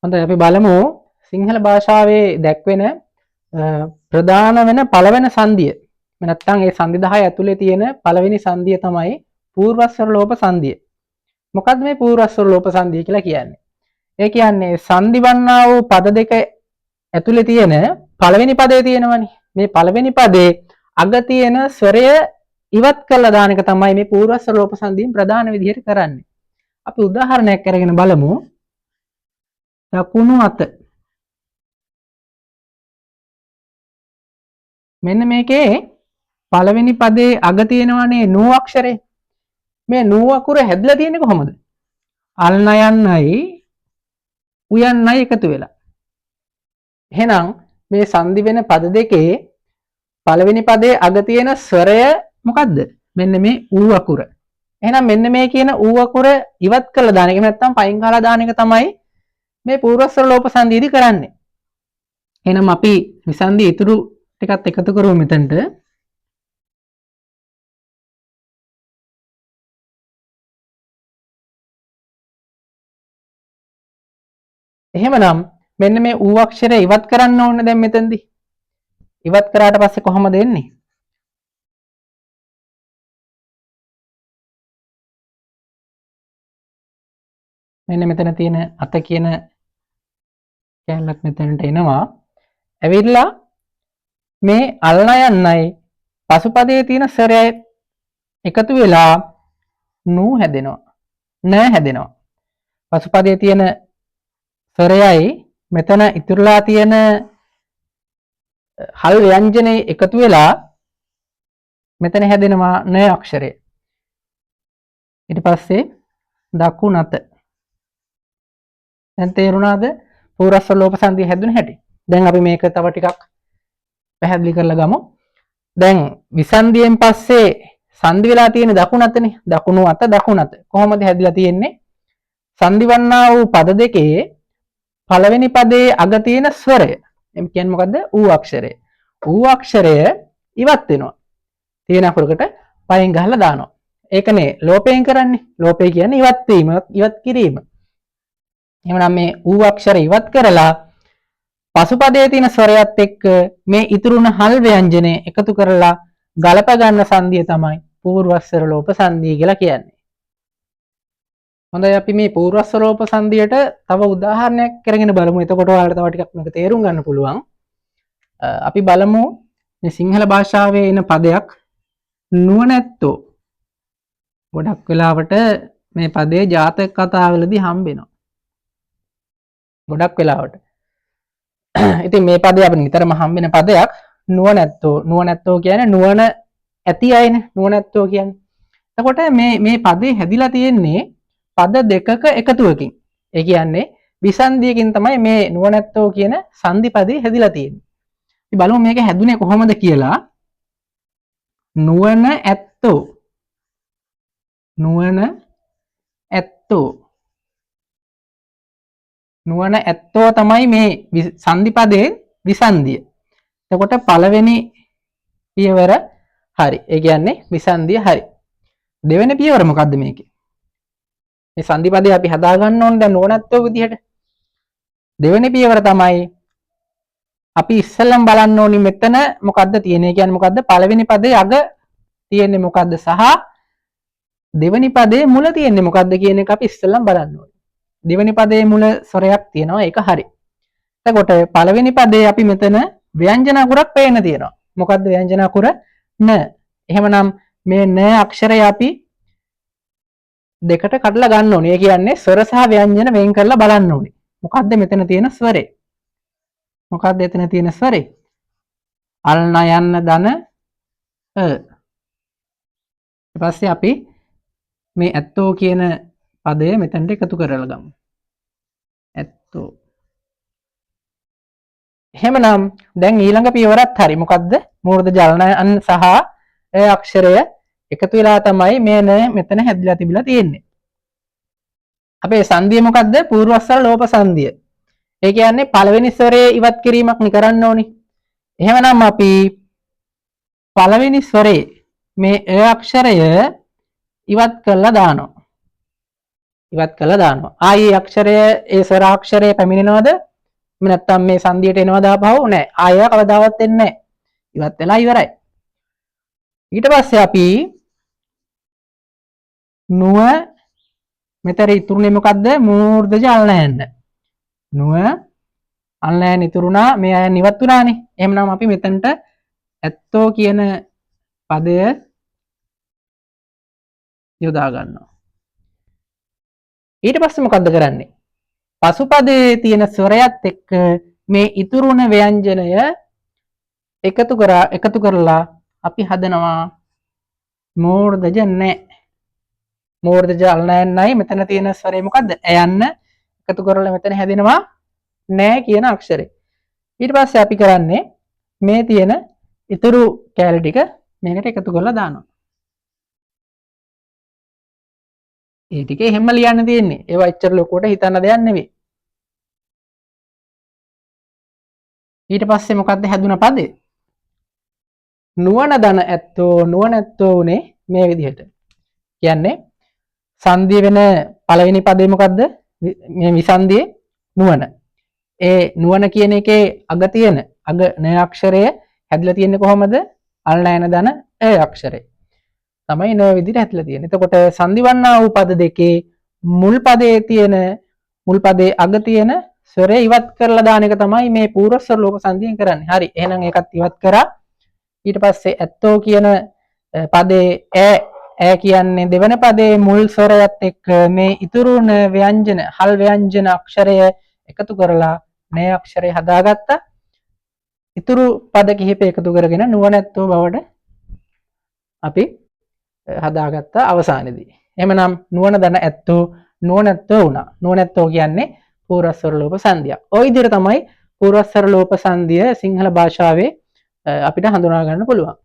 හොඳයි අපි බලමු සිංහල භාෂාවේ දැක්වෙන ප්‍රධාන වෙන පළවෙන සංදිය. නැත්නම් ඒ සංදි 10 ඇතුලේ තියෙන පළවෙනි සංදිය තමයි පූර්වස්වර ලෝප සංදිය. මොකද්ද මේ පූර්වස්වර ලෝප සංදිය කියලා කියන්නේ? ඒ කියන්නේ සංදි වන්නා වූ පද දෙක ඇතුලේ තියෙන පළවෙනි පදේ තියෙනවනේ. මේ පළවෙනි පදේ අග තියෙන ස්වරය ඉවත් කරලා දාන එක තමයි මේ පූර්වස්වර ලෝප සංදියෙන් ප්‍රධාන විදිහට කරන්නේ. අපි උදාහරණයක් අරගෙන බලමු. දකුණු අත. මෙන්න මේකේ පළවෙනි පදේ අග තියෙනවනේ නූ අක්ෂරය. මේ නූ අකුර හැදලා තියෙන්නේ කොහොමද? අල් නයන්නයි උයන්නයි එකතු වෙලා. එහෙනම් මේ සංදි වෙන පද දෙකේ පළවෙනි පදේ අග තියෙන ස්වරය මොකද්ද? මෙන්න මේ ඌ අකුර. එහෙනම් මෙන්න මේ කියන ඌ අකුර ඉවත් කරලා දාන එක නැත්නම් පයින් ගහලා දාන එක තමයි මේ පූර්වස්වර ලෝප සංදියේදී කරන්නේ. එහෙනම් අපි විසන්දි ඉතුරු ටිකත් එකතු කරමු මෙතනට. එහෙමනම් මෙන්න මේ ඌ අක්ෂරය ඉවත් කරන්න ඕනේ දැන් මෙතනදී. ඉවත් කරාට පස්සේ කොහොමද එන්නේ? මෙන්න මෙතන තියෙන අත කියන කැලලක් මෙතනට එනවා. ඇවිල්ලා මේ අල්න යන්නයි පසුපදයේ තියෙන ස්වරය එකතු වෙලා නූ හැදෙනවා. න හැදෙනවා. පසුපදයේ තියෙන ස්වරයයි මෙතන ඉතුරුලා තියෙන හල් ව්‍යංජනේ එකතු වෙලා මෙතන හැදෙනවා න අක්ෂරය. ඊට පස්සේ දකුණත. දැන් තේරුණාද පූර්වස්වර ලෝප සංදිය හැදුන හැටි? දැන් අපි මේක තව ටිකක් පැහැදිලි කරලා ගමු. දැන් විසන්දියෙන් පස්සේ සංදි වෙලා තියෙන දකුණතනේ. දකුණු අත දකුණත. කොහොමද හැදිලා තියෙන්නේ? සංදි වන්නා වූ පද දෙකේ පළවෙනි පදයේ අග තියෙන ස්වරය. එම් කියන්නේ මොකද්ද? ඌ අක්ෂරය. ඌ අක්ෂරය ඉවත් වෙනවා. තියෙන අකුරකට පයෙන් ගහලා දානවා. ඒකනේ ලෝපයෙන් කරන්නේ. ලෝපය කියන්නේ ඉවත් වීම, ඉවත් කිරීම. එහෙනම් මේ ඌ අක්ෂරය ඉවත් කරලා පසුපදයේ තියෙන ස්වරයත් එක්ක මේ ඉතුරුන හල් ව්‍යංජනේ එකතු කරලා ගලප ගන්න සංදිය තමයි පූර්වස්වර ලෝප සංදිය කියලා කියන්නේ. හොඳයි අපි මේ පූර්වස්වර ලෝප සංදියට තව උදාහරණයක් කරගෙන බලමු. එතකොට ඔයාලට තව ටිකක් මේක තේරුම් ගන්න පුළුවන්. අපි බලමු මේ සිංහල භාෂාවේ එන පදයක් නුවණැත්තෝ. ගොඩක් වෙලාවට මේ පදේ ජාතක කතාවලදී හම්බ වෙනවා. ගොඩක් වෙලාවට. ඉතින් මේ පදේ අපිට නිතරම හම්බ වෙන පදයක් නුවණැත්තෝ. නුවණැත්තෝ කියන්නේ නුවණ ඇති අයනේ නුවණැත්තෝ කියන්නේ. එතකොට මේ පදේ හැදිලා තියෙන්නේ පද දෙකක එකතුවකින්. ඒ කියන්නේ විසන්දියකින් තමයි මේ නුවණැත්තෝ කියන සංදි පදේ හැදිලා තියෙන්නේ. අපි බලමු මේක හැදුනේ කොහොමද කියලා. නුවණ ඇත්තෝ. නුවණ ඇත්තෝ. නුවණ ඇත්තෝ තමයි මේ සංදි පදේ විසන්දිය. එතකොට පළවෙනි පියවර හරි. ඒ කියන්නේ විසන්දිය හරි. දෙවෙනි පියවර මොකද්ද මේකේ? මේ සංදි පදේ අපි හදා ගන්න ඕනේ දැන් නුවණැත්තෝ විදිහට. දෙවෙනි පියවර තමයි අපි ඉස්සෙල්ලම බලන්න ඕනි මෙතන මොකද්ද තියෙන්නේ? කියන්නේ මොකද්ද? පළවෙනි පදේ අග තියෙන්නේ මොකද්ද සහ දෙවෙනි පදේ මුල තියෙන්නේ මොකද්ද කියන එක අපි ඉස්සෙල්ලම බලන්න ඕනේ. දෙවෙනි පදයේ මුල ස්වරයක් තියෙනවා ඒක හරි. එතකොට පළවෙනි පදේ අපි මෙතන ව්‍යංජන අකුරක් පේන්න තියෙනවා. මොකද්ද ව්‍යංජන අකුර? න. එහෙමනම් මේ න අක්ෂරය අපි දෙකට කඩලා ගන්න ඕනේ. ඒ කියන්නේ ස්වර සහ ව්‍යංජන වෙන් කරලා බලන්න ඕනේ. මොකද්ද මෙතන තියෙන ස්වරේ? මොකද්ද එතන තියෙන ස්වරේ? අල් නයන්න දන ඊට පස්සේ අපි මේ ඇත්තෝ කියන පදය මෙතනට එකතු කරලා ගමු. ඇත්තෝ. එහෙමනම් දැන් ඊළඟ පියවරත් හරි. මොකද්ද? මූර්ධ ජලනයන් සහ ඒ අක්ෂරය එකතු වෙලා තමයි මේ න මෙතන හැදිලා තිබිලා තියෙන්නේ. අපේ සංදිය මොකද්ද? පූර්වස්වර ලෝප සංදිය. ඒ කියන්නේ පළවෙනි ස්වරයේ ඉවත් කිරීමක් නේ කරන්න ඕනි. එහෙමනම් අපි පළවෙනි ස්වරේ මේ අක්ෂරය ඉවත් කරලා දානවා. ඉවත් කළා දානවා. ආයේ අක්ෂරය ඒ ස්වරාක්ෂරය පැමිණෙනවද? එහෙම නැත්නම් මේ සංදියට එනවද ආපහු? නැහැ. ආයෙ කවදාවත් එන්නේ නැහැ. ඉවත් වෙලා ඉවරයි. ඊට පස්සේ අපි නුව මෙතන ඉතුරුනේ මොකද්ද? මූර්ධජ අල්නයන්න. නුව අල්නයන් ඉතුරුනා මේ අයන් ඉවත් වුණානේ. එහෙනම් අපි මෙතනට ඇත්තෝ කියන පදය යොදා ගන්නවා. ඊට පස්සේ මොකද්ද කරන්නේ? පසුපදයේ තියෙන ස්වරයත් එක්ක මේ ඉතුරුන ව්‍යංජනය එකතු කරලා අපි හදනවා මූර්ධජ නැහැ. මූර්ධජ අල්නයන්නයි මෙතන තියෙන ස්වරය මොකද්ද? ඇයන්න එකතු කරලා මෙතන හැදෙනවා නැහැ කියන අක්ෂරය. ඊට පස්සේ අපි කරන්නේ මේ තියෙන ඉතුරු කැලේ ටික මේකට එකතු කරලා දානවා. ඒ ටික එහෙම ලියන්න තියෙන්නේ. ඒවා එච්චර ලොකුවට හිතන්න දෙයක් නෙවෙයි. ඊට පස්සේ මොකද්ද හැදුන පදේ? නුවණ දන ඇත්තෝ නුවණැත්තෝ උනේ මේ විදිහට. කියන්නේ සංධිය වෙන පළවෙනි පදේ මොකද්ද? මේ විසන්ධියේ නුවණ. ඒ නුවණ කියන එකේ අග තියෙන අග න අක්ෂරය හැදලා තියෙන්නේ කොහොමද? අල්නයන දන ඒ අක්ෂරය. තමයි න විදිහට හැදලා තියෙන්නේ. එතකොට සංධි වන්නා වූ පද දෙකේ මුල් පදයේ තියෙන මුල් පදේ අග තියෙන ස්වරය ඉවත් කරලා දාන එක තමයි මේ පූර්වස්වර ලෝප සංධියෙන් කරන්නේ. හරි. එහෙනම් ඒකත් ඉවත් කරා. ඊට පස්සේ ඇත්තෝ කියන පදේ ඈ කියන්නේ දෙවන පදේ මුල් ස්වරයත් එක්ක මේ ඉතුරුන ව්‍යංජන හල් ව්‍යංජන අක්ෂරය එකතු කරලා නේ අක්ෂරය හදාගත්තා. ඉතුරු පද කිහිප එකතු කරගෙන නුවණැත්තෝ බවට අපි හදාගත්තා අවසානයේදී. එහෙමනම් නුවණ දන ඇත්තෝ නුවණැත්තෝ වුණා. නුවණැත්තෝ කියන්නේ පූර්වස්වර ලෝප සංධිය. ওই විදිහට තමයි පූර්වස්වර ලෝප සංධිය සිංහල භාෂාවේ අපිට හඳුනා ගන්න පුළුවන්.